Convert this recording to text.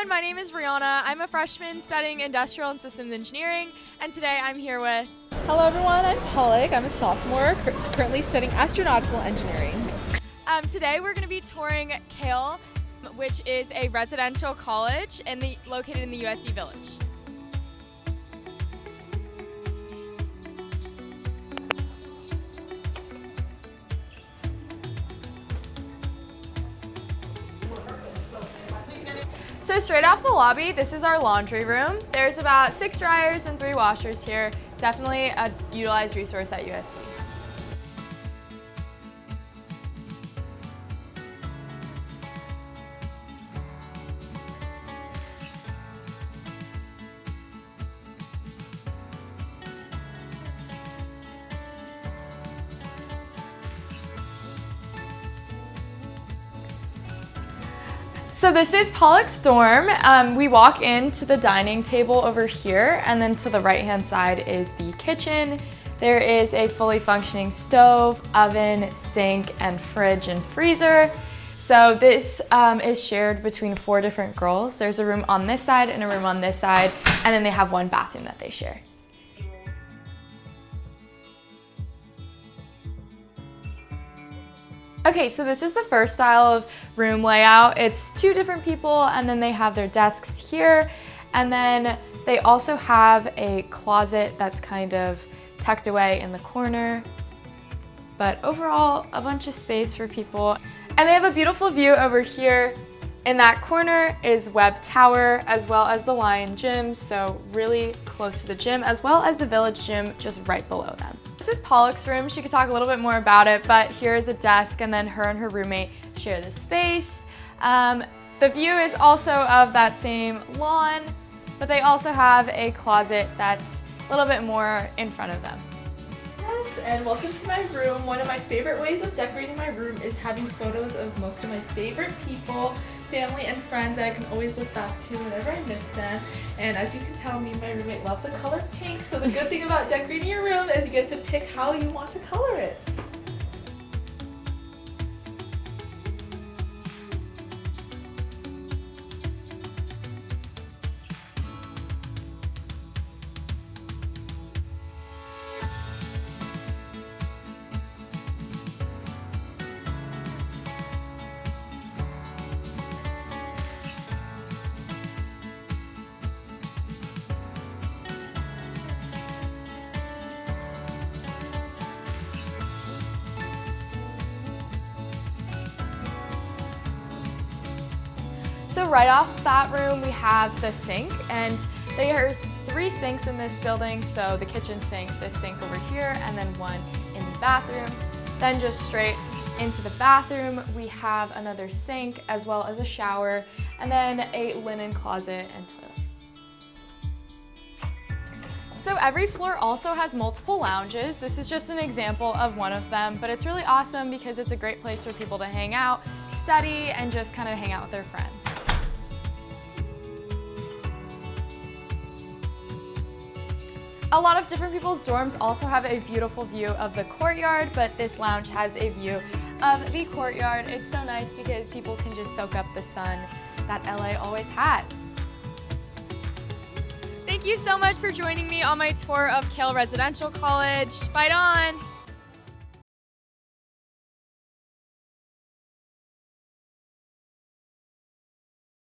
everyone, my name is Rianna. I'm a freshman studying industrial and systems engineering, and today I'm here with... Hello everyone, I'm Palak. I'm a sophomore currently studying astronautical engineering. Today we're going to be touring Cale, which is a residential college located in the USC Village. So straight off the lobby, this is our laundry room. There's about 6 dryers and 3 washers here. Definitely a utilized resource at USC. So this is Palak's dorm. We walk into the dining table over here, and then to the right-hand side is the kitchen. There is a fully functioning stove, oven, sink, and fridge and freezer. So this is shared between 4 different girls. There's a room on this side and a room on this side, and then they have one bathroom that they share. Okay, so this is the first style of room layout. It's 2 different people, and then they have their desks here. And then they also have a closet that's kind of tucked away in the corner. But overall, a bunch of space for people. And they have a beautiful view over here. In that corner is Webb Tower, as well as the Lyon Gym, so really close to the gym, as well as the Village Gym just right below them. This is Palak's room. She could talk a little bit more about it, but here is a desk, and then her and her roommate share the space. The view is also of that same lawn, but they also have a closet that's a little bit more in front of them. Yes, and welcome to my room. One of my favorite ways of decorating my room is having photos of most of my favorite people, family and friends that I can always look back to whenever I miss them. And as you can tell, me and my roommate love the color pink, so the good thing about decorating your room is you get to pick how you want to color it. So right off that room, we have the sink, and there's 3 sinks in this building. So the kitchen sink, this sink over here, and then one in the bathroom. Then just straight into the bathroom, we have another sink, as well as a shower, and then a linen closet and toilet. So every floor also has multiple lounges. This is just an example of one of them, but it's really awesome because it's a great place for people to hang out, study, and just kind of hang out with their friends. A lot of different people's dorms also have a beautiful view of the courtyard, but this lounge has a view of the courtyard. It's so nice because people can just soak up the sun that LA always has. Thank you so much for joining me on my tour of Cale Residential College. Fight on!